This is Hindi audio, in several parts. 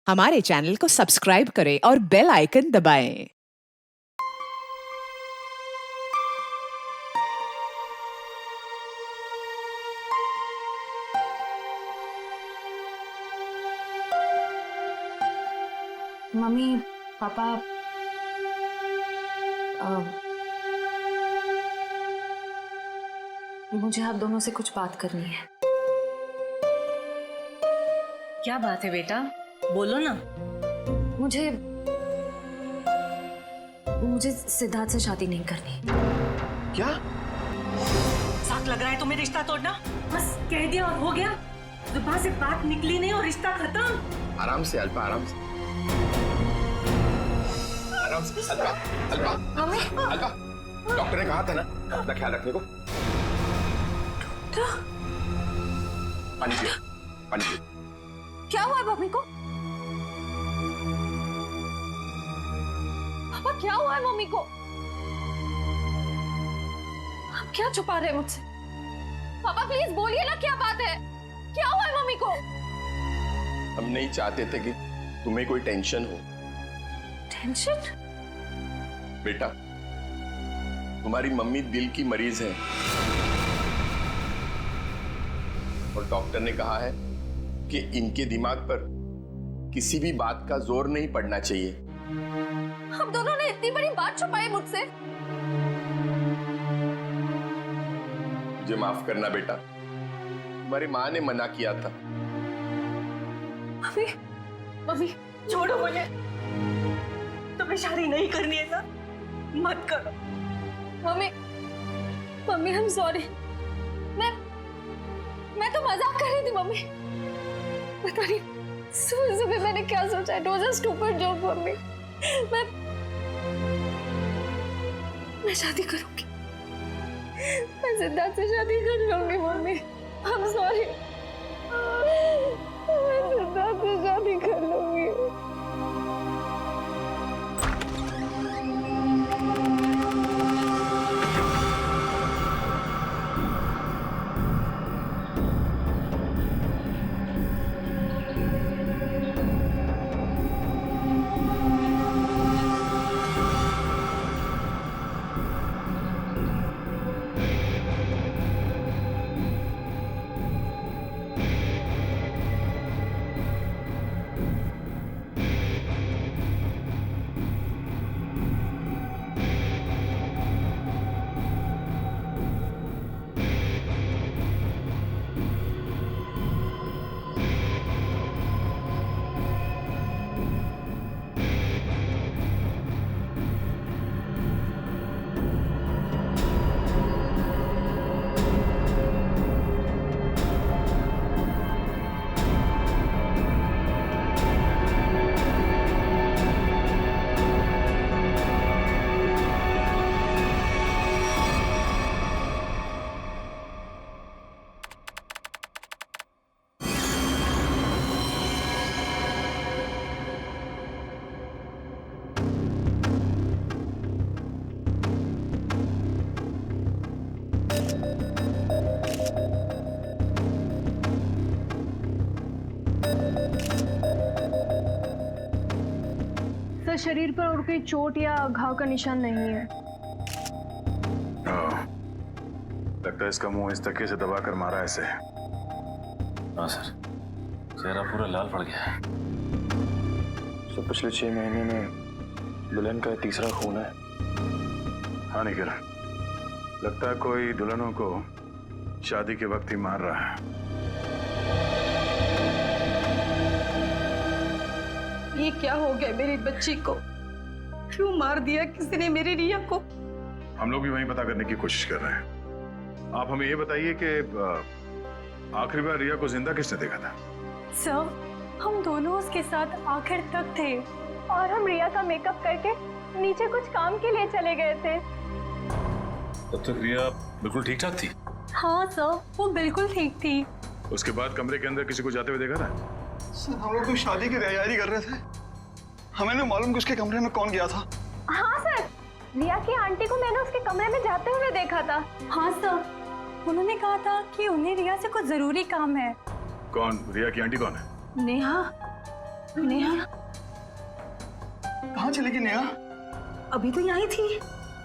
हमारे चैनल को सब्सक्राइब करें और बेल आइकन दबाएं। मम्मी पापा मुझे आप दोनों से कुछ बात करनी है। क्या बात है बेटा, बोलो ना। मुझे सिद्धार्थ से शादी नहीं करनी। क्या? साथ लग रहा है तुम्हें रिश्ता तोड़ना? बस कह दिया और हो गया। जुबान से बात निकली नहीं और रिश्ता खत्म। आराम से अल्पा, आराम से। आराम से अल्पा, अल्पा। मम्मी अल्पा, डॉक्टर ने कहा था ना अपना ख्याल रखने को। पानी पियो, पानी पियो। क्या हुआ है मम्मी को? पापा क्या हुआ है मम्मी को? आप क्या छुपा रहे हैं मुझसे? पापा प्लीज बोलिए ना, क्या बात है? क्या हुआ है मम्मी को? हम नहीं चाहते थे कि तुम्हें कोई टेंशन हो। टेंशन? बेटा, तुम्हारी मम्मी दिल की मरीज है और डॉक्टर ने कहा है कि इनके दिमाग पर किसी भी बात का जोर नहीं पड़ना चाहिए। हम दोनों ने इतनी बड़ी बात छुपाई मुझसे। मुझे माफ करना बेटा, तुम्हारी माँ ने मना किया था। मम्मी मम्मी छोड़ो मुझे। तुम्हें शादी नहीं करनी है ना, मत करो। Mummy mummy I am sorry. मैं तो मजाक कर रही थी मम्मी। पता नहीं सुबह सुबह मैंने क्या सोचा। It was a stupid joke mummy. मैं शादी करूंगी। मैं सिद्धार्थ से शादी कर लूंगी मम्मी। I am sorry. मैं सिद्धार्थ से शादी कर लूंगी। शरीर पर और कोई चोट या घाव का निशान नहीं है। लगता है इसका मुंह इस धक्के से दबा कर मारा है इसे। हाँ सर, चेहरा पूरा लाल पड़ गया है। तो पिछले 6 महीने में दुल्हन का तीसरा खून है। हाँ निखिल, लगता है कोई दुल्हनों को शादी के वक्त ही मार रहा है। ये क्या हो गया मेरी बच्ची को? क्यों मार दिया किसी ने मेरी रिया को? हम लोग भी वही पता करने की कोशिश कर रहे हैं। आप हमें ये बताइए कि आखिरी बार रिया को जिंदा किसने देखा था? सर, हम दोनों उसके साथ आखिर तक थे और हम रिया का मेकअप करके नीचे कुछ काम के लिए चले गए थे। तब तक रिया बिल्कुल ठीक ठाक थी? हाँ सर, वो बिल्कुल ठीक थी। उसके बाद कमरे के अंदर किसी को जाते हुए देखा था? सर, हम लोग तो शादी की तैयारी कर रहे थे। हमें नहीं मालूम कि उसके कमरे में कौन गया था। हाँ सर, रिया की आंटी को मैंने उसके कमरे में जाते हुए देखा था। हाँ सर, उन्होंने कहा था कि उन्हें रिया से कुछ जरूरी काम है। कौन? रिया की आंटी कौन है? नेहा। नेहा कहाँ चली गई नेहा? अभी तो यहाँ थी।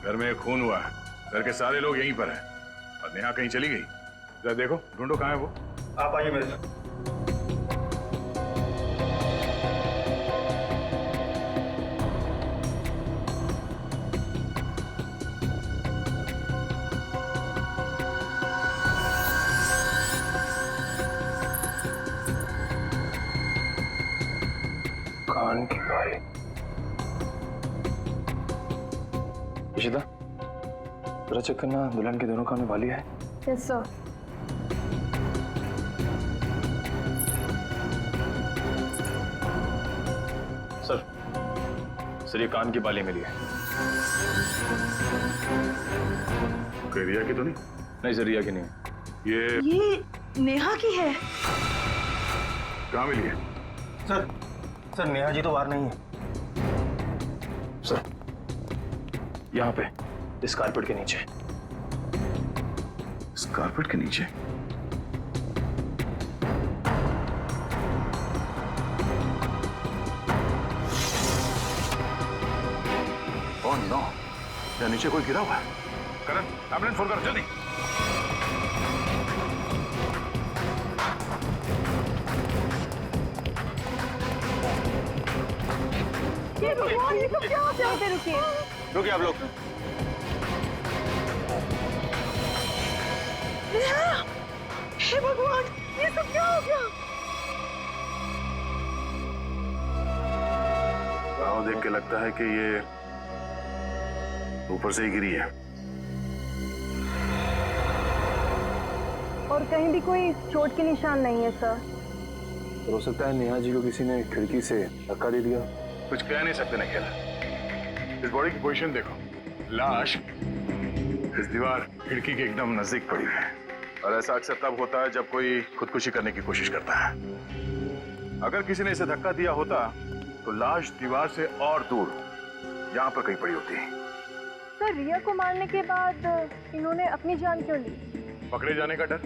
घर में खून हुआ है, घर के सारे लोग यहीं पर हैं और नेहा कहीं चली गई। जरा देखो, ढूंढो कहाँ है वो। आप आइए मेरे साथ। कान की बाली। इशिता, जरा चेक करना दुल्हन के दोनों कान में बाली है। Yes sir. सर ये कान की बाली मिली है। कोई रिया की तो नहीं? नहीं सर, रिया की नहीं है। ये नेहा की है। कहाँ मिली है? सर नेहा जी तो बाहर नहीं है। सर यहाँ पे इस कारपेट के नीचे। इस कारपेट के नीचे? ओह नो, यहाँ नीचे कोई गिरा हुआ है। करण, एम्बुलेंस फोन करो जल्दी। ये भगवान, ये सब क्या हो गया? रुकिए रुकिए आप लोग। हे भगवान, ये सब क्या हो गया? गाँव देख के लगता है कि ये ऊपर से ही गिरी है। और कहीं भी कोई चोट के निशान नहीं है सर। हो सकता है नेहा जी को किसी ने खिड़की से धक्का दे दिया। कुछ कह नहीं सकते निखिल। इस बॉडी की पोजीशन देखो, लाश इस दीवार खिड़की के एकदम नजदीक पड़ी है। और ऐसा अक्सर तब होता है जब कोई खुदकुशी करने की कोशिश करता है। अगर किसी ने इसे धक्का दिया होता तो लाश दीवार से और दूर यहाँ पर कहीं पड़ी होती। सर रिया को मारने के बाद इन्होंने अपनी जान क्यों ली? पकड़े जाने का डर।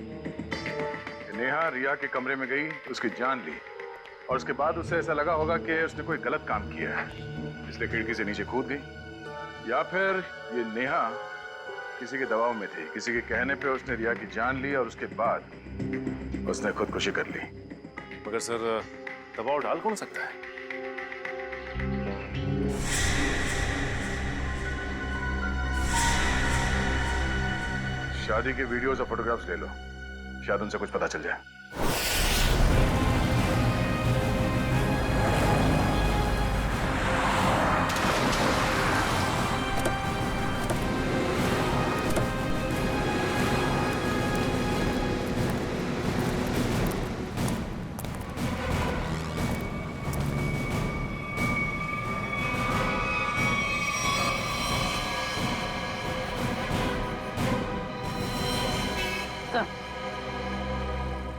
नेहा रिया के कमरे में गई, उसकी जान ली और उसके बाद उसे ऐसा लगा होगा कि उसने कोई गलत काम किया है, इसलिए खिड़की से नीचे कूद गई। या फिर ये नेहा किसी के दबाव में थी, किसी के कहने पे उसने रिया की जान ली और उसके बाद उसने खुदकुशी कर ली। मगर सर दबाव डाल कौन सकता है? शादी के वीडियोस और फोटोग्राफ्स ले लो, शायद उनसे कुछ पता चल जाए।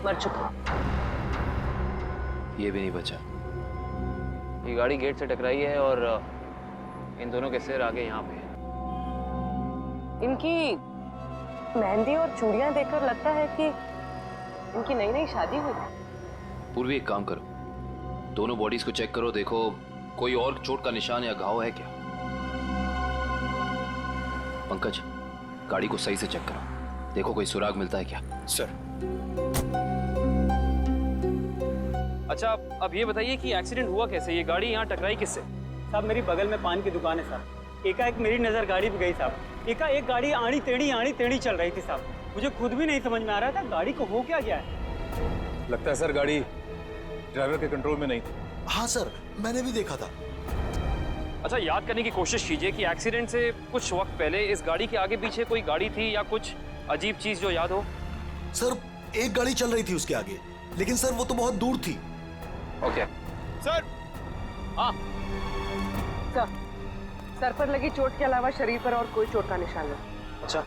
मर चुका। ये भी नहीं बचा। ये गाड़ी गेट से टकराई है और इन दोनों के सिर आगे यहाँ पे है। इनकी मेहंदी और चूड़ियां देखकर लगता है कि इनकी नई नई शादी हुई है। पूर्वी एक काम करो, दोनों बॉडीज को चेक करो, देखो कोई और चोट का निशान या घाव है क्या। पंकज, गाड़ी को सही से चेक करो, देखो कोई सुराग मिलता है क्या। सर। अच्छा अब ये बताइए कि एक्सीडेंट हुआ कैसे? ये गाड़ी यहाँ टकराई किससे? साहब मेरी बगल में पान की दुकान है साहब। एकाएक मेरी नज़र गाड़ी पे गई साहब। एकाएक गाड़ी आड़ी टेढ़ी चल रही थी साहब। मुझे खुद भी नहीं समझ में आ रहा था गाड़ी को हो क्या गया है। लगता है सर गाड़ी ड्राइवर के कंट्रोल में नहीं थी। हाँ सर, मैंने भी देखा था। अच्छा याद करने की कोशिश कीजिए कि एक्सीडेंट से कुछ वक्त पहले इस गाड़ी के आगे पीछे कोई गाड़ी थी या कुछ अजीब चीज जो याद हो। सर एक गाड़ी चल रही थी उसके आगे, लेकिन सर वो तो बहुत दूर थी। Okay sir. हाँ सर पर लगी चोट के अलावा शरीर पर और कोई चोट का निशान नहीं। अच्छा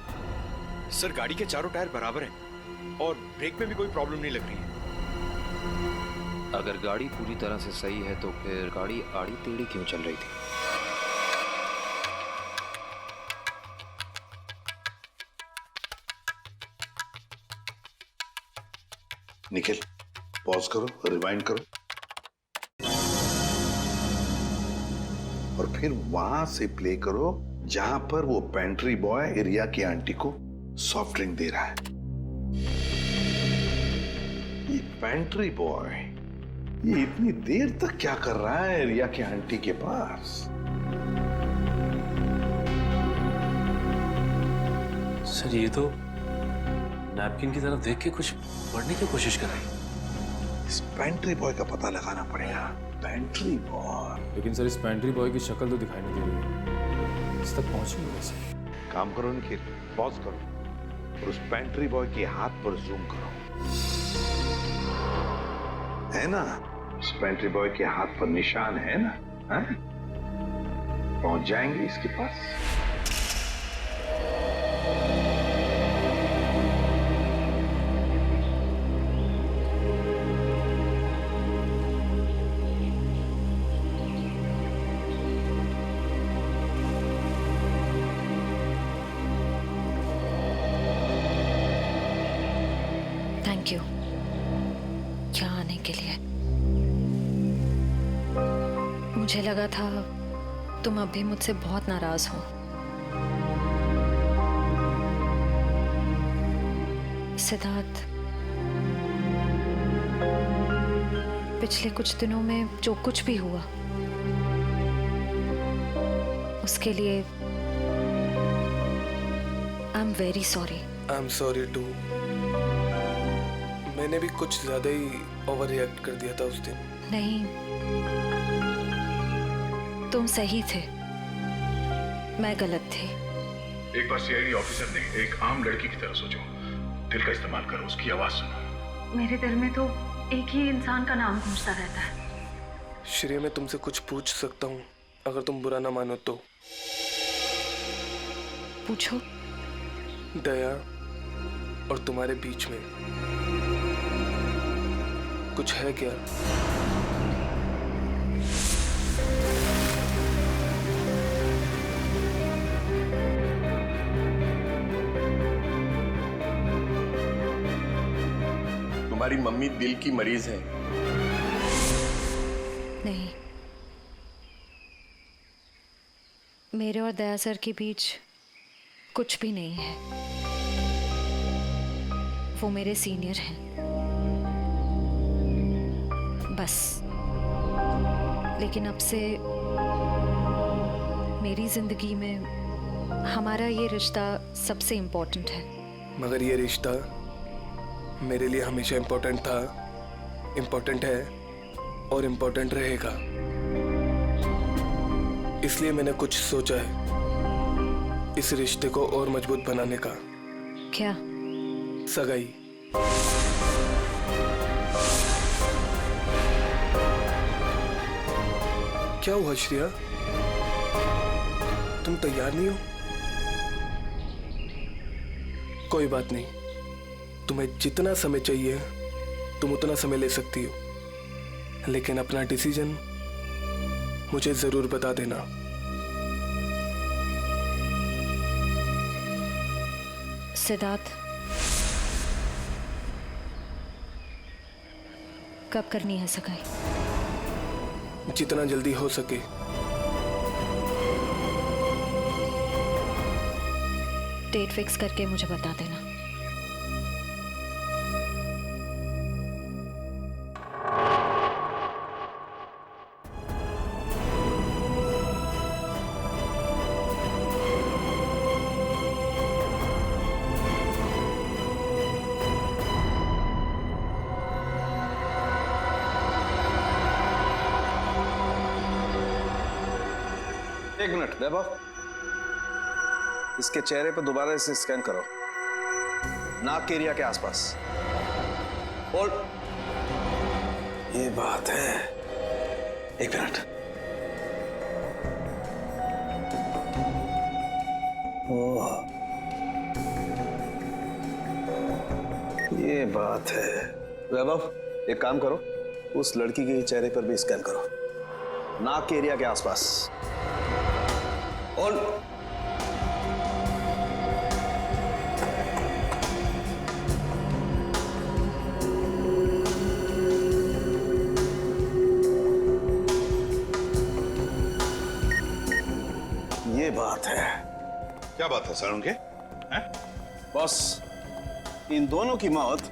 सर गाड़ी के चारों टायर बराबर हैं और ब्रेक में भी कोई प्रॉब्लम नहीं लग रही है। अगर गाड़ी पूरी तरह से सही है तो फिर गाड़ी आड़ी टेढ़ी क्यों चल रही थी? निखिल, पॉज करो, रिवाइंड करो। और फिर वहां से प्ले करो जहां पर वो पेंट्री बॉय रिया की आंटी को सॉफ्ट ड्रिंक दे रहा है। ये पेंट्री बॉय ये इतनी देर तक क्या कर रहा है रिया की आंटी के पास? सर ये तो नैपकिन की तरफ देख के कुछ पढ़ने की कोशिश कर रही है। इस पेंट्री बॉय का पता लगाना पड़ेगा। Pantry boy. लेकिन सर इस पेंट्री बॉय की शक्ल तो दिखाई नहीं दे रही है। इस तक पहुंची नहीं वैसे। काम करो निखिल, पॉज करो और उस पेंट्री बॉय के हाथ पर जूम करो। है ना, उस पेंट्री बॉय के हाथ पर निशान है ना? है? पहुंच जाएंगे इसके पास। थैंक यू यहाँ आने के लिए। मुझे लगा था तुम अब भी मुझसे बहुत नाराज हो। सिद्धार्थ, पिछले कुछ दिनों में जो कुछ भी हुआ उसके लिए I am very sorry. I am sorry too. मैंने भी कुछ ज्यादा ही ओवर रिएक्ट कर दिया था उस दिन। नहीं, तुम सही थे, मैं गलत थी। एक बार सीआईडी ऑफिसर ने एक आम लड़की की तरह सोचो। दिल का इस्तेमाल करो, उसकी आवाज सुनो। मेरे दिल में तो एक ही इंसान का नाम गूंजता रहता है। श्रेया, मैं तुमसे कुछ पूछ सकता हूँ अगर तुम बुरा ना मानो तो? पूछो। दया और तुम्हारे बीच में कुछ है क्या? तुम्हारी मम्मी दिल की मरीज है। नहीं, मेरे और दया सर के बीच कुछ भी नहीं है। वो मेरे सीनियर हैं, बस। लेकिन अब से मेरी जिंदगी में हमारा ये रिश्ता सबसे इम्पोर्टेंट है। मगर ये रिश्ता मेरे लिए हमेशा इम्पोर्टेंट था, इम्पोर्टेंट है और इम्पोर्टेंट रहेगा। इसलिए मैंने कुछ सोचा है इस रिश्ते को और मजबूत बनाने का। क्या? सगाई। क्या हुआ श्रेया, तुम तैयार नहीं हो? कोई बात नहीं, तुम्हें जितना समय चाहिए तुम उतना समय ले सकती हो, लेकिन अपना डिसीजन मुझे जरूर बता देना। सिद्धार्थ, कब करनी है सगाई? जितना जल्दी हो सके। डेट फिक्स करके मुझे बता देना। एक मिनट वैभव, इसके चेहरे पर दोबारा इसे स्कैन करो, नाक के एरिया के आसपास। होल्ड। ये बात है, एक मिनट। ओह, ये बात है। वैभव, एक काम करो, उस लड़की के चेहरे पर भी स्कैन करो, नाक के एरिया के आसपास। होल्ड। ये बात है। क्या बात है सर उनके? बॉस, इन दोनों की मौत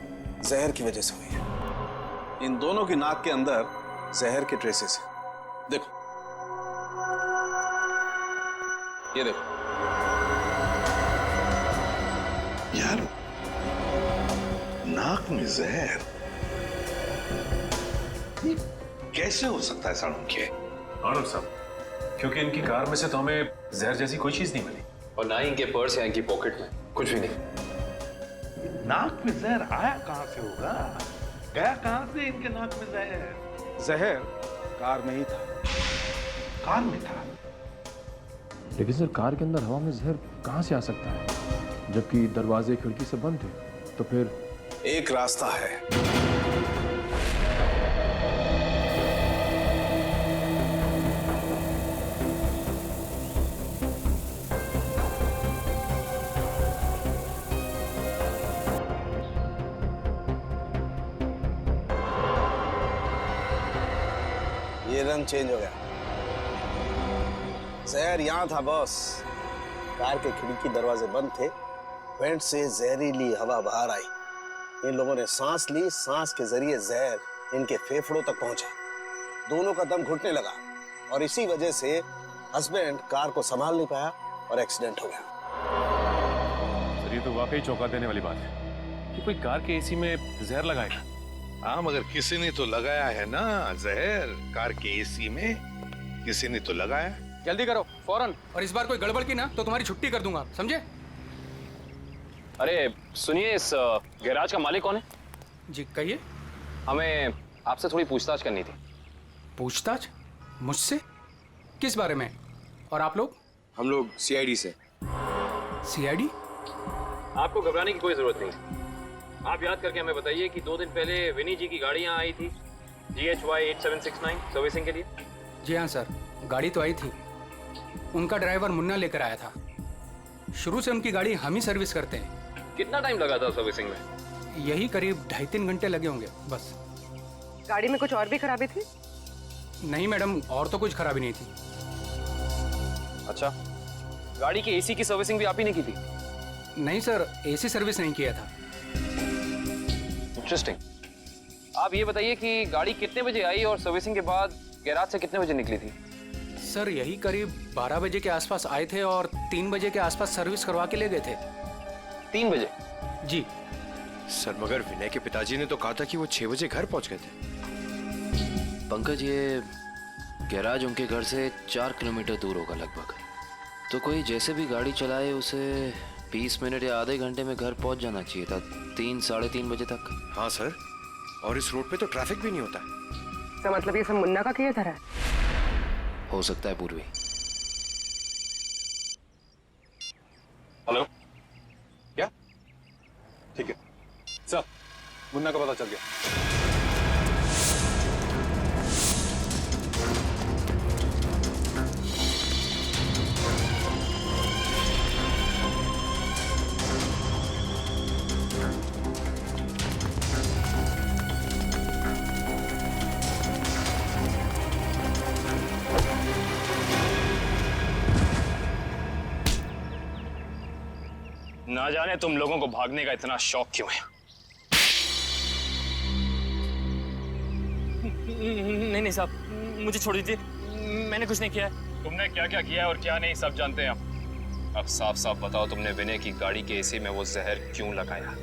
जहर की वजह से हुई है। इन दोनों की नाक के अंदर जहर के ट्रेसेस हैं। देखो, ये देखो। यार, नाक में जहर ये कैसे हो सकता है साड़ू के? आनंद साहब, क्योंकि इनकी कार में से तो हमें जहर जैसी कोई चीज नहीं मिली, और ना ही इनके पर्स या इनकी पॉकेट में कुछ भी नहीं। नाक में जहर आया कहां से होगा? गया कहां से इनके नाक में जहर? जहर कार में ही था। कार में था? लेकिन सर, कार के अंदर हवा में जहर कहां से आ सकता है, जबकि दरवाजे खिड़की से बंद थे? तो फिर एक रास्ता है। ये रंग चेंज हो गया। जहर यहां था बॉस। कार के खिड़की दरवाजे बंद थे, वेंट से जहरीली हवा बाहर आई। इन लोगों ने सांस ली, सांस के जरिए जहर इनके फेफड़ों तक पहुंचा। दोनों का दम घुटने लगा और इसी वजह से हस्बैंड कार को संभाल नहीं पाया और एक्सीडेंट हो गया। सर, ये तो वाकई चौंका देने वाली बात है कि कोई कार के एसी में जहर लगाएगा। हाँ, मगर किसी ने तो लगाया है ना जहर। कार के एसी में किसी ने तो लगाया। जल्दी करो फौरन, और इस बार कोई गड़बड़ की ना तो तुम्हारी छुट्टी कर दूंगा, समझे? अरे सुनिए, इस गैराज का मालिक कौन है? जी कहिए। हमें आपसे थोड़ी पूछताछ करनी थी। पूछताछ? मुझसे? किस बारे में? और आप लोग? हम लोग सीआईडी से। सीआईडी? आपको घबराने की कोई जरूरत नहीं। आप याद करके हमें बताइए कि 2 दिन पहले विनी जी की गाड़ी यहाँ आई थी GHY 8769 सर्विसिंग के लिए। जी हाँ सर, गाड़ी तो आई थी। उनका ड्राइवर मुन्ना लेकर आया था। शुरू से उनकी गाड़ी हम ही सर्विस करते हैं। कितना टाइम लगा था सर्विसिंग में? यही करीब 2.5-3 घंटे लगे होंगे बस। गाड़ी में कुछ और भी खराबी थी? नहीं मैडम, और तो कुछ खराबी नहीं थी। अच्छा, गाड़ी की एसी की सर्विसिंग भी आप ही ने की थी? नहीं सर, एसी सर्विस नहीं किया था। इंटरेस्टिंग। आप ये बताइए कि गाड़ी कितने बजे आई और सर्विसिंग के बाद गैराज से कितने बजे निकली थी? सर यही करीब 12 बजे के आसपास आए थे और 3 बजे के आसपास सर्विस करवा के ले गए थे। 3 बजे? जी सर, मगर विनय के पिताजी ने तो कहा था कि वो 6 बजे घर पहुंच गए थे। पंकज, ये गैराज उनके घर से 4 किलोमीटर दूर होगा लगभग। तो कोई जैसे भी गाड़ी चलाए उसे 20 मिनट या आधे घंटे में घर पहुंच जाना चाहिए था, 3-3:30 बजे तक। हाँ सर, और इस रोड पे तो ट्रैफिक भी नहीं होता। तो मतलब ये सब मुन्ना का किया था? हो सकता है पूर्वी। हेलो, क्या? ठीक है सर, मुन्ना का पता चल गया। ना जाने तुम लोगों को भागने का इतना शौक क्यों है। नहीं साहब, मुझे छोड़ दीजिए, मैंने कुछ नहीं किया है। तुमने क्या क्या किया है और क्या नहीं सब जानते हैं हम। अब साफ साफ बताओ, तुमने विनय की गाड़ी के एसी में वो जहर क्यों लगाया?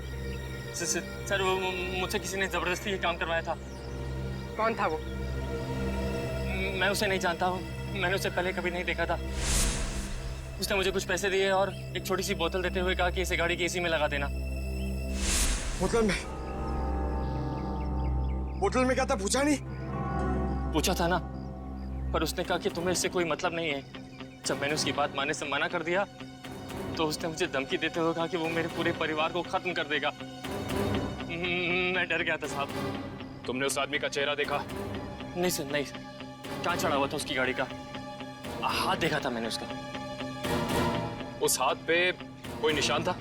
सर वो मुझसे किसी ने जबरदस्ती ये काम करवाया था। कौन था वो? मैं उसे नहीं जानता हूँ, मैंने उसे पहले कभी नहीं देखा था। उसने मुझे कुछ पैसे दिए और एक छोटी सी बोतल देते हुए कहा कि इसे गाड़ी की एसी में लगा देना। बोतल में क्या था पूछा नहीं? पूछा था ना, पर उसने कहा कि तुम्हें इससे कोई मतलब नहीं है। जब मैंने उसकी बात मानने से मना कर दिया तो उसने मुझे धमकी देते हुए कहा कि वो मेरे पूरे परिवार को खत्म कर देगा। मैं डर गया था साहब। तुमने उस आदमी का चेहरा देखा? नहीं सर, नहीं। कहाँ चढ़ा हुआ था उसकी गाड़ी का? हाथ देखा था मैंने उसका। उस हाथ पे कोई निशान था?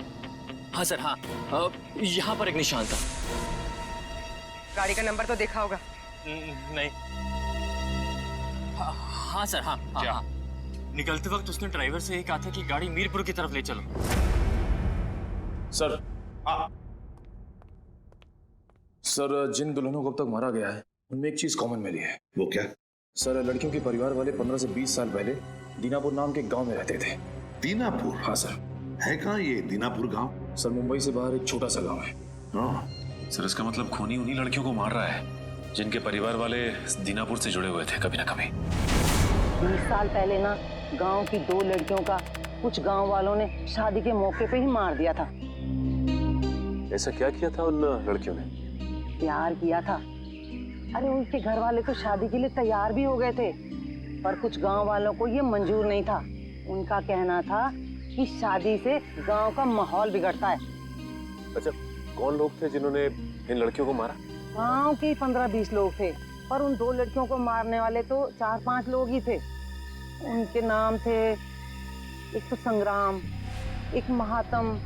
हाँ सर, हाँ, यहाँ पर एक निशान था। गाड़ी का नंबर तो देखा होगा? नहीं। हाँ सर, हाँ, क्या? हाँ। निकलते वक्त उसने ड्राइवर से यही कहा था कि गाड़ी मीरपुर की तरफ ले चलो। सर सर, जिन दुल्हनों को अब तक मारा गया है उनमें एक चीज कॉमन मिली है। वो क्या? सर, लड़कियों के परिवार वाले 15 से 20 साल पहले दीनापुर नाम के गांव में रहते थे। दीनापुर? हाँ सर। है कहाँ ये दीनापुर गांव? सर, मुंबई से बाहर एक छोटा सा गांव है। सर, इसका मतलब खूनी उन्हीं लड़कियों को मार रहा है जिनके परिवार वाले दीनापुर से जुड़े हुए थे कभी ना कभी। 20 साल पहले ना गांव की 2 लड़कियों का कुछ गांव वालों ने शादी के मौके पे ही मार दिया था। ऐसा क्या किया था उन लड़कियों ने? प्यार किया था। अरे उनके घर वाले तो शादी के लिए तैयार भी हो गए थे, पर कुछ गांव वालों को ये मंजूर नहीं था। उनका कहना था कि शादी से गांव का माहौल बिगड़ता है। अच्छा, कौन लोग थे जिन्होंने इन लड़कियों को मारा? गांव के 15-20 लोग थे, पर उन 2 लड़कियों को मारने वाले तो 4-5 लोग ही थे। उनके नाम थे, एक तो संग्राम, एक महात्म,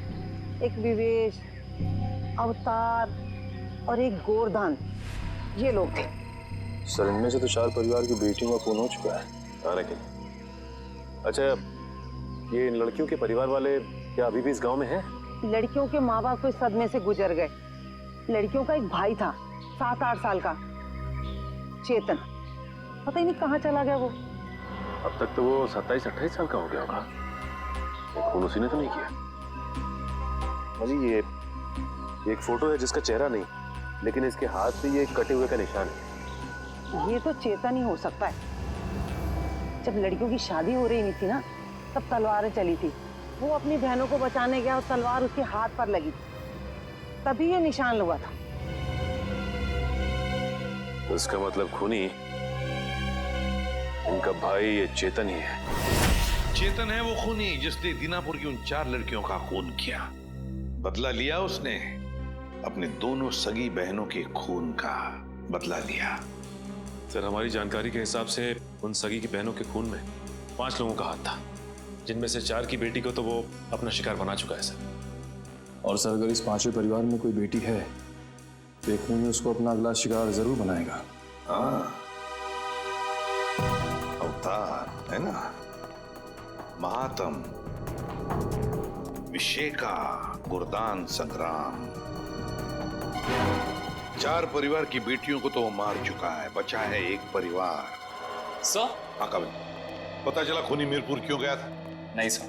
एक विवेश, अवतार और एक गोरधान। ये लोग थे। सर, इनमें से तो 4 परिवार की बेटियों का खून हो चुका है आने के लिए। अच्छा, ये इन लड़कियों के परिवार वाले क्या अभी भी इस गांव में हैं? लड़कियों के माँ बाप तो इस सदमे से गुजर गए। लड़कियों का एक भाई था 7-8 साल का, चेतन। पता ही नहीं कहाँ चला गया वो। अब तक तो वो 27-28 साल का हो गया होगा। ये खून उसी ने तो नहीं किया। अजी, ये एक फोटो है जिसका चेहरा नहीं, लेकिन इसके हाथ पे ये कटे हुए का निशान है। ये तो चेतन ही हो सकता है। जब लड़कियों की शादी हो रही नहीं थी ना, तब तलवारें चली थी। वो अपनी बहनों को बचाने गया और तलवार उसके हाथ पर लगी, तभी ये निशान लगा था। तो इसका मतलब खूनी इनका भाई ये चेतन ही है। चेतन है वो खूनी जिसने दीनापुर की उन 4 लड़कियों का खून किया। बदला लिया उसने, अपने दोनों सगी बहनों के खून का बदला लिया। सर, हमारी जानकारी के हिसाब से उन सगी की बहनों के खून में 5 लोगों का हाथ था, जिनमें से 4 की बेटी को तो वो अपना शिकार बना चुका है सर। और सर, अगर इस 5वें परिवार में कोई बेटी है तो एक खूनी उसको अपना अगला शिकार जरूर बनाएगा। हाँ, अवतार है ना, महात्म, विशेका, गुरदान, संग्राम। 4 परिवार की बेटियों को तो वो मार चुका है, बचा है एक परिवार। सर? हाँ कबिल, पता चला खूनी मीरपुर क्यों गया था? नहीं सर।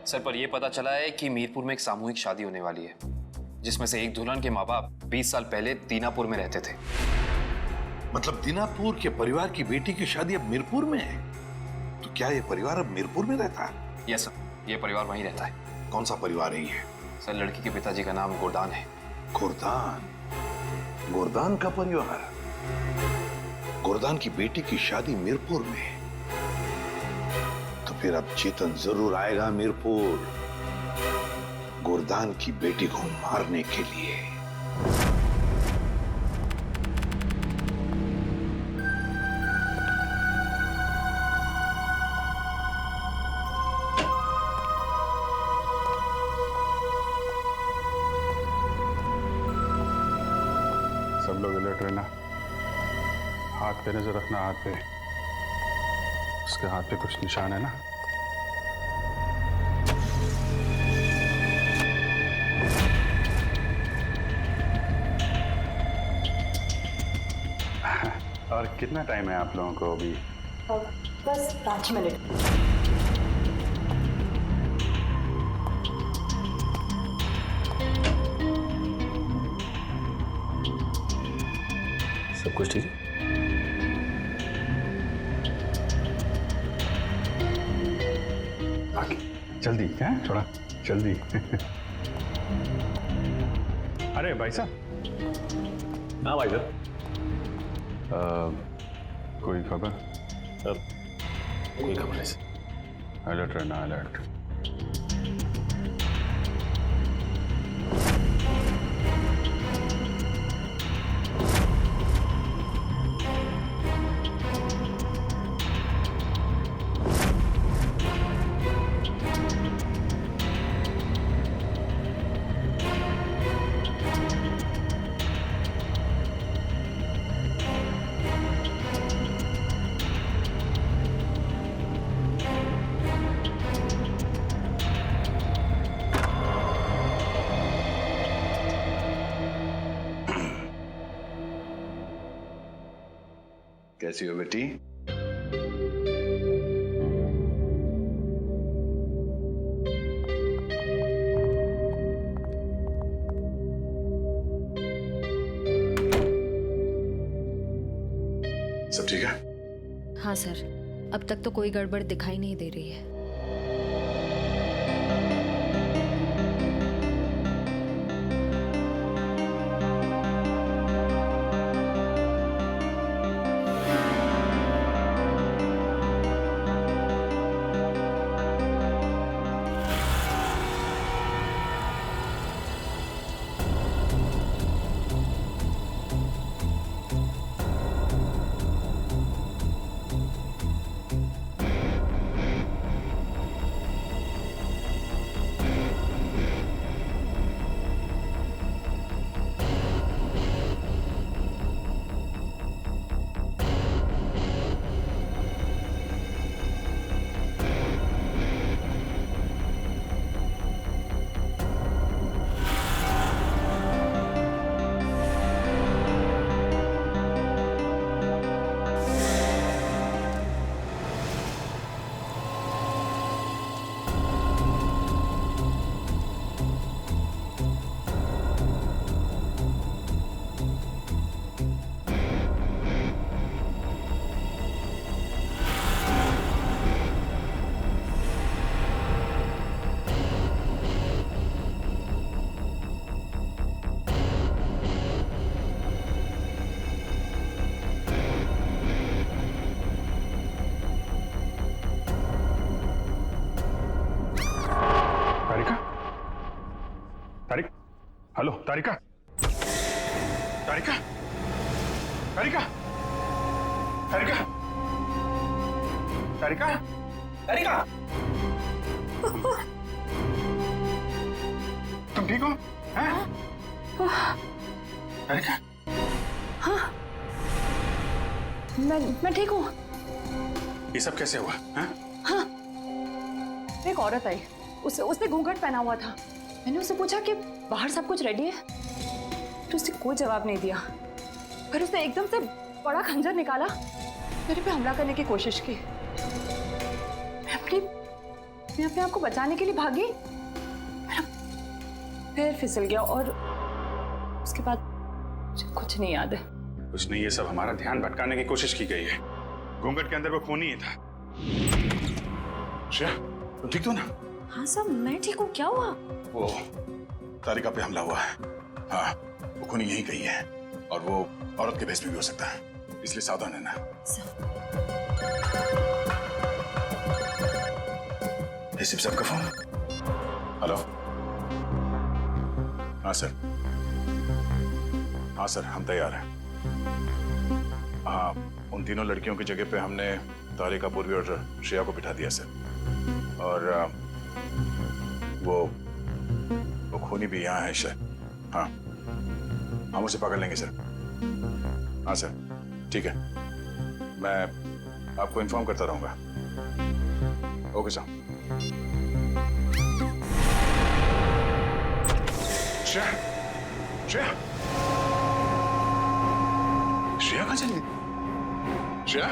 सर, पर यह पता चला है कि मीरपुर में एक सामूहिक शादी होने वाली है, जिसमें से एक दुल्हन के माँ बाप 20 साल पहले दीनापुर में रहते थे। मतलब दीनापुर के परिवार की बेटी की शादी अब मीरपुर में है? तो क्या ये परिवार अब मीरपुर में रहता है? यस सर, ये परिवार वहीं रहता है। कौन सा परिवार है ये? सर, लड़की के पिताजी का नाम गोरदान है। गोरदान? गोरदान का परिवार? गोरदान की बेटी की शादी मीरपुर में, तो फिर अब चेतन जरूर आएगा मीरपुर गोरदान की बेटी को मारने के लिए। सब लोग अलर्ट रहना। हाथ पे नजर रखना, हाथ पे। उसके हाथ पे कुछ निशान है ना? और कितना टाइम है आप लोगों को अभी? बस 5 मिनट। सब कुछ ठीक है? जल्दी है, थोड़ा जल्दी। अरे भाई साहब। हाँ भाई साहब। कोई खबर? कोई खबर नहीं। अलर्ट रहना, अलर्ट। कैसी हो बेटी? सब ठीक है? हाँ सर, अब तक तो कोई गड़बड़ दिखाई नहीं दे रही है। हेलो तारिका, तारिका, तारिका, तारिका, तारिका, तारिका, तुम ठीक हो? हैं? तारिका? हाँ, मैं ठीक हूँ। ये सब कैसे हुआ? हैं? हाँ, एक औरत आई, उसने घूंघट पहना हुआ था। मैंने उससे पूछा कि बाहर सब कुछ रेडी है, तो उसने कोई जवाब नहीं दिया। फिर उसने एकदम से बड़ा खंजर निकाला, मेरे पे हमला करने की कोशिश की। मैं अपने आप को बचाने के लिए भागी, फिर फिसल गया और उसके बाद मुझे कुछ नहीं याद है। कुछ नहीं, ये सब हमारा ध्यान भटकाने की कोशिश की गई है। घूंघट के अंदर वो खून ही था। श्रेया, तुम ठीक हो ना? हाँ सर, मैं ठीक हूँ। क्या हुआ? वो तारिका पे हमला हुआ है। हाँ, वो खूनी यही गई है और वो औरत के भेष में भी हो सकता है, इसलिए सावधान रहना। शिव साहब का फोन। हेलो। हाँ सर, हाँ सर, हम तैयार हैं। हाँ, उन तीनों लड़कियों की जगह पे हमने तारिका, पूर्वी और श्रेया को बिठा दिया सर। और वो खूनी भी यहाँ है शायद। हाँ, हम उसे पकड़ लेंगे सर। हाँ सर, ठीक है, मैं आपको इन्फॉर्म करता रहूंगा। Okay sir. श्रेया, श्रेया, श्रेया कहाँ चली गई? श्रेया,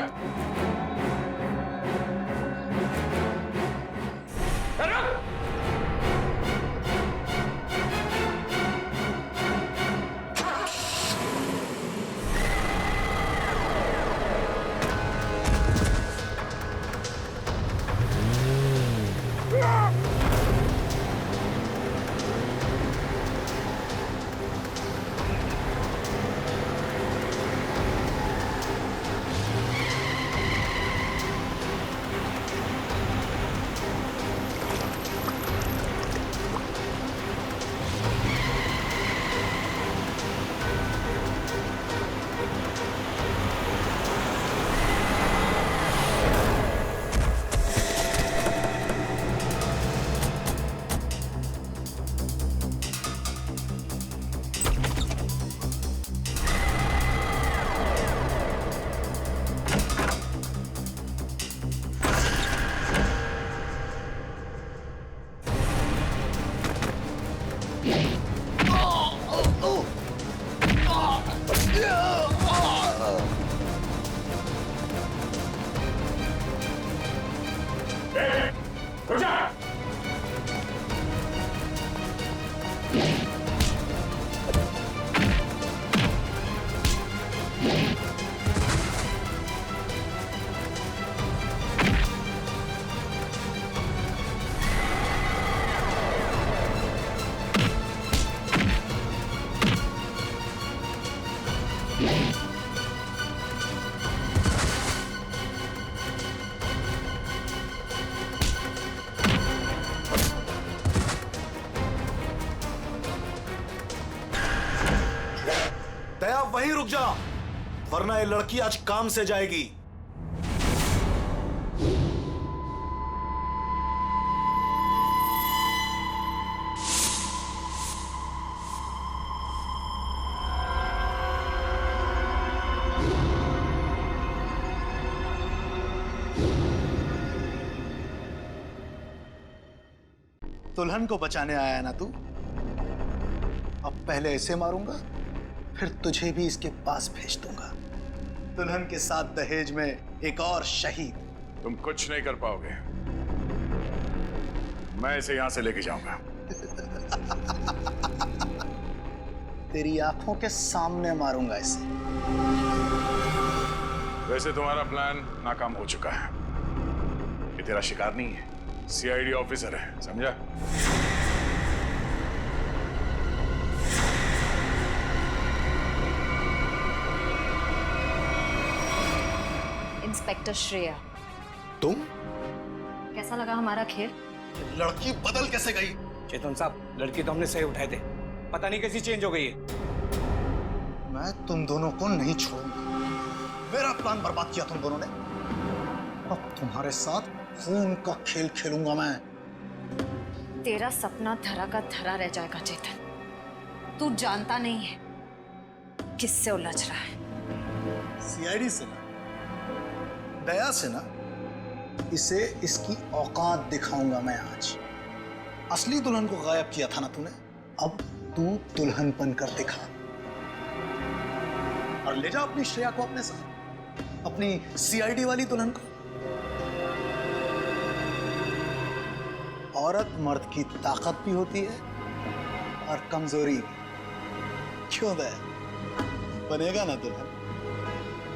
वहीं रुक जा, वरना ये लड़की आज काम से जाएगी। दुल्हन को बचाने आया ना तू? अब पहले ऐसे मारूंगा, फिर तुझे भी इसके पास भेज दूंगा। दुल्हन के साथ दहेज में एक और शहीद। तुम कुछ नहीं कर पाओगे, मैं इसे यहां से लेके जाऊंगा। तेरी आंखों के सामने मारूंगा इसे। वैसे तुम्हारा प्लान नाकाम हो चुका है। ये तेरा शिकार नहीं है, सीआईडी ऑफिसर है, समझा? इंस्पेक्टर श्रेया, तुम? कैसा लगा हमारा खेल? लड़की बदल कैसे गई? चेतन साहब, लड़की तो हमने सही उठाए थे, पता नहीं कैसी चेंज हो गई है। मैं तुम दोनों को नहीं छोड़ूंगा। मेरा प्लान बर्बाद किया तुम दोनों ने, अब तुम्हारे साथ खून का खेल खेलूंगा मैं। तेरा सपना धरा का धरा रह जाएगा चेतन। तू जानता नहीं है किससे उलझ रहा है। सीआईडी से ना, दया से ना, इसे इसकी औकात दिखाऊंगा मैं आज। असली दुल्हन को गायब किया था ना तूने, अब तू दुल्हन बनकर दिखा और ले जा अपनी श्रेया को अपने साथ, अपनी सीआईडी वाली दुल्हन को। औरत मर्द की ताकत भी होती है और कमजोरी भी। क्यों दया? बनेगा ना दुल्हन?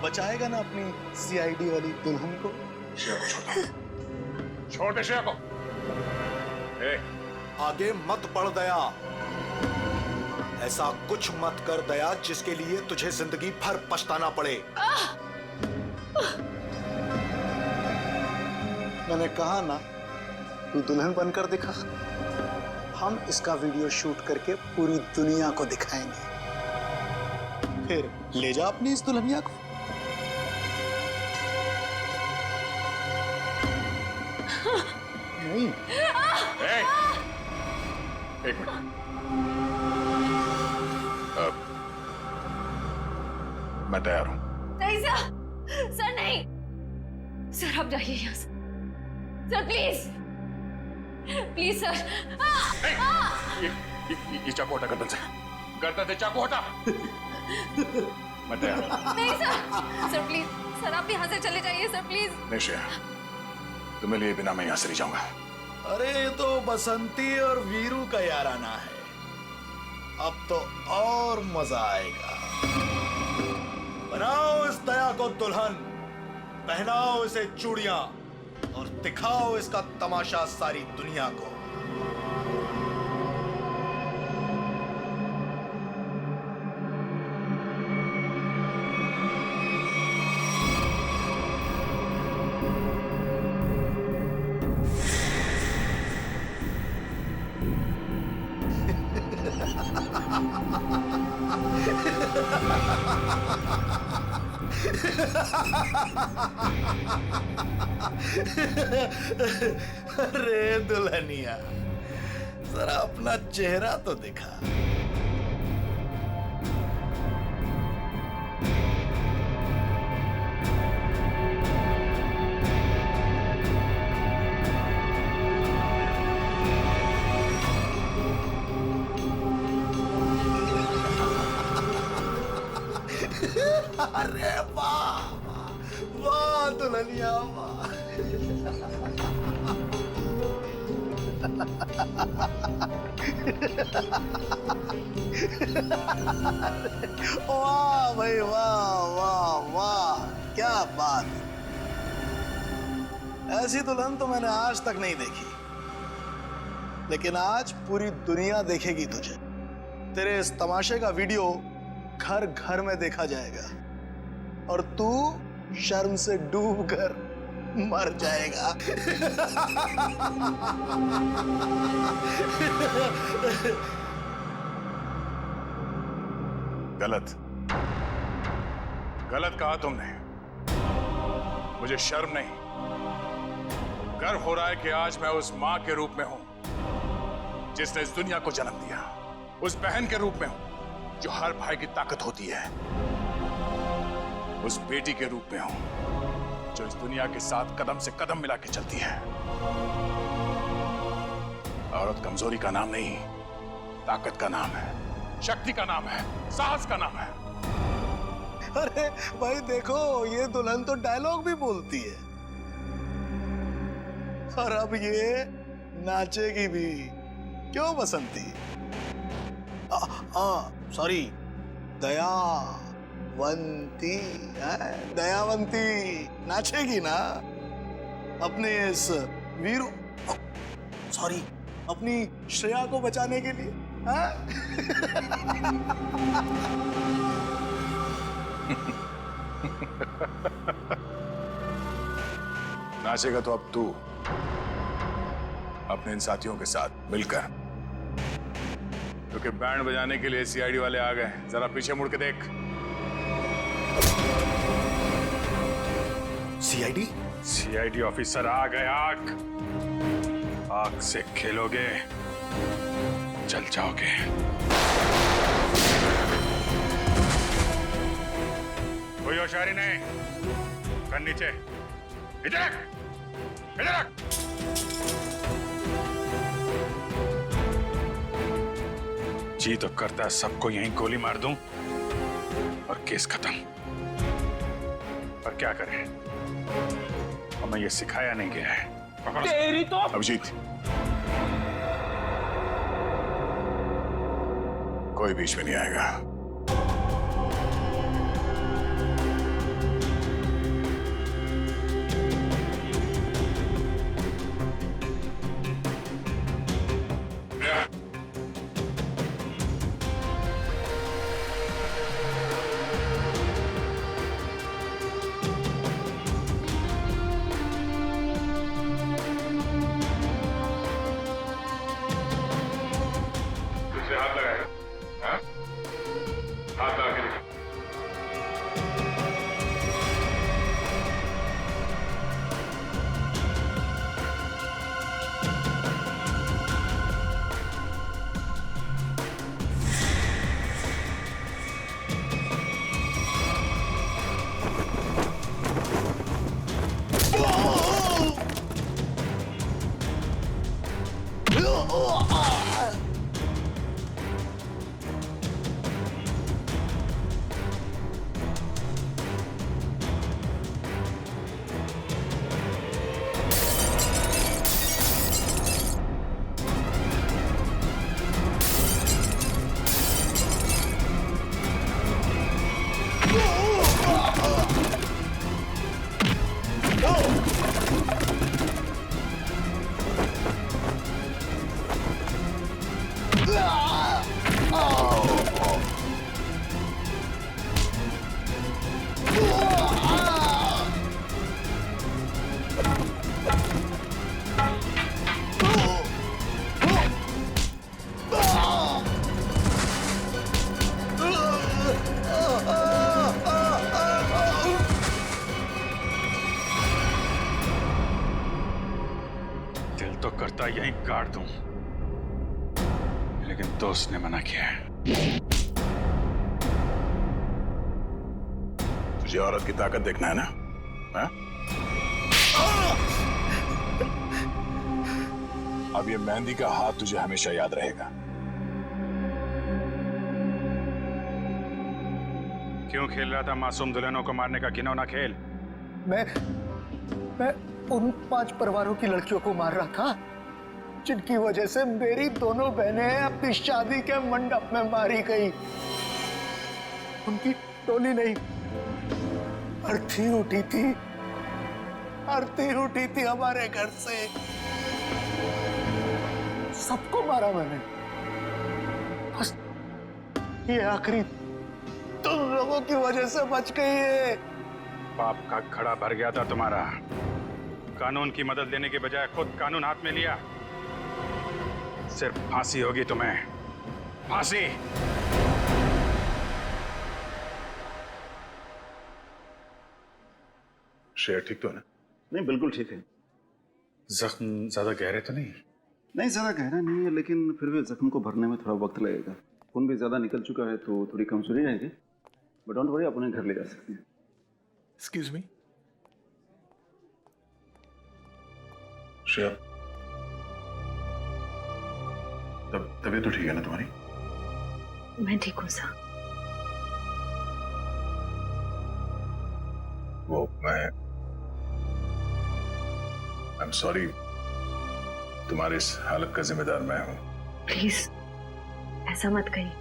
बचाएगा ना अपनी सीआईडी वाली दुल्हन को? छोटे श्रेया को। आगे मत बढ़ दया, ऐसा कुछ मत कर दया जिसके लिए तुझे जिंदगी भर पछताना पड़े। मैंने कहा ना, तू दुल्हन बनकर दिखा। हम इसका वीडियो शूट करके पूरी दुनिया को दिखाएंगे, फिर ले जा अपनी इस दुल्हनिया को। नहीं। एक मिनट, मैं तैयार हूं। नहीं सर, सर नहीं, सर आप जाइए यहाँ से। Sir please, please sir. ये चाकू हटा गर्दन से, गर्दन से चाकू हटा। मैं तैयार हूं। नहीं सर, सर प्लीज, सर आप यहाँ से चले जाइए सर प्लीज। नहीं श्रेया, तुम्हें लिए बिना मैं यहां से नहीं जाऊंगा। अरे ये तो बसंती और वीरू का याराना है, अब तो और मजा आएगा। बनाओ इस दया को दुल्हन, पहनाओ इसे चूड़ियां और दिखाओ इसका तमाशा सारी दुनिया को। अरे दुल्हनिया, जरा अपना चेहरा तो दिखा। अरे वाह वाह दुल्हनिया वाह। वाह भाई वाह वाह वाह, क्या बात। ऐसी दुल्हन तो मैंने आज तक नहीं देखी, लेकिन आज पूरी दुनिया देखेगी तुझे। तेरे इस तमाशे का वीडियो घर घर में देखा जाएगा और तू शर्म से डूब कर मर जाएगा। गलत। गलत कहा तुमने। मुझे शर्म नहीं, गर्व हो रहा है कि आज मैं उस मां के रूप में हूं जिसने इस दुनिया को जन्म दिया, उस बहन के रूप में हूं जो हर भाई की ताकत होती है, उस बेटी के रूप में हूं जो इस दुनिया के साथ कदम से कदम मिला के चलती है। औरत कमजोरी का नाम नहीं, ताकत का नाम है, शक्ति का नाम है, साहस का नाम है। अरे भाई देखो, ये दुल्हन तो डायलॉग भी बोलती है और अब ये नाचेगी भी। क्यों बसंती? सॉरी, दयावंती। दयावंती नाचेगी ना अपने इस वीरू, सॉरी, अपनी श्रेया को बचाने के लिए। नाचेगा तो अब तू अपने इन साथियों के साथ मिलकर, क्योंकि बैंड बजाने के लिए सीआईडी वाले आ गए। जरा पीछे मुड़ के देख। सीआईडी? सीआईडी ऑफिसर आ गए। आग से खेलोगे, जल जाओगे। कोई होशियारी नहीं, कर नीचे, इधर रख, इधर रख। जी तो करता है सबको यहीं गोली मार दूं और केस खत्म, पर क्या करें, हमें ये सिखाया नहीं गया है। तेरी तो अभिजीत, कोई बीच में नहीं आएगा। हाथ लगाएगा, हाँ? हाथ लगा के देखो। दिल तो करता यहीं काट दूं, लेकिन दोस्त ने मना किया है। तुझे औरत की ताकत देखना है ना? हा? अब ये मेहंदी का हाथ तुझे हमेशा याद रहेगा। क्यों खेल रहा था मासूम दुल्हनों को मारने का घिनौना खेल? मैं उन 5 परिवारों की लड़कियों को मार रहा था जिनकी वजह से मेरी दोनों बहनें अपनी शादी के मंडप में मारी गई। उनकी टोली नहीं, अर्थी उठी थी, अर्थी उठी थी हमारे घर से। सबको मारा मैंने, बस ये आखिरी तुम लोगों की वजह से बच गई है। पाप का खड़ा भर गया था तुम्हारा। कानून की मदद लेने के बजाय खुद कानून हाथ में लिया। सिर्फ फांसी होगी तुम्हें, फांसी। श्रेया ठीक तो है ना? नहीं, बिल्कुल ठीक है। जख्म ज्यादा गहरे तो नहीं? नहीं, ज़्यादा गहरा नहीं है, लेकिन फिर भी जख्म को भरने में थोड़ा वक्त लगेगा। खून भी ज़्यादा निकल चुका है तो थोड़ी कमजोरी रहेगी, बट डोंट वरी, आप उन्हें घर ले जा सकते हैं। एक्सक्यूज मी श्रेया, तबीयत तो ठीक है ना तुम्हारी? मैं ठीक हूँ सर। वो आई एम सॉरी, तुम्हारी इस हालत का जिम्मेदार मैं हूं। प्लीज ऐसा मत कहिए,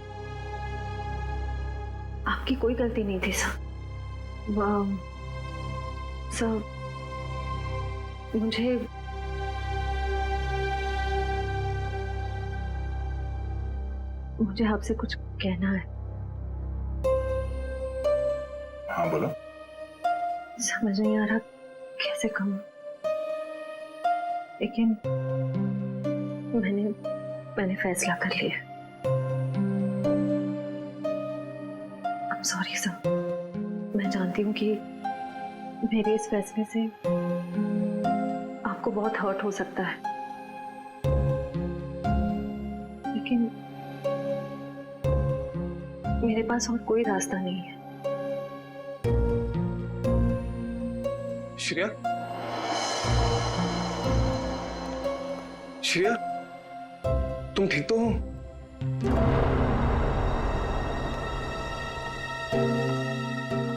आपकी कोई गलती नहीं थी सर। सर मुझे आपसे कुछ कहना है। हाँ बोलो। समझ नहीं आ रहा कैसे कहूँ, लेकिन मैंने फैसला कर लिया। I'm sorry सर, मैं जानती हूँ कि मेरे इस फैसले से आपको बहुत हर्ट हो सकता है, लेकिन मेरे पास और कोई रास्ता नहीं है। श्रेया, श्रेया, तुम ठीक तो हो?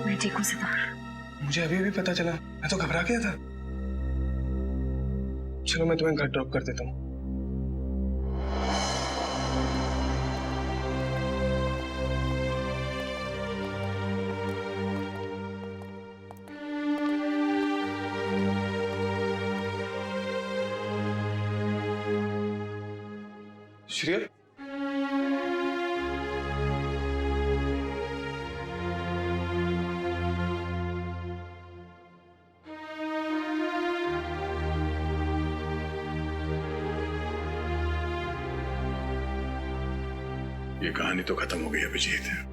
मैं ठीक हूँ सितार। मुझे अभी भी पता चला, मैं तो घबरा गया था। चलो मैं तुम्हें घर ड्रॉप कर देता हूँ। श्रेया, ये कहानी तो खत्म हो गई Abhijit.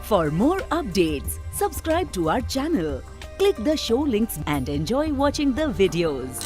For more updates, subscribe to our channel, click the show links and enjoy watching the videos.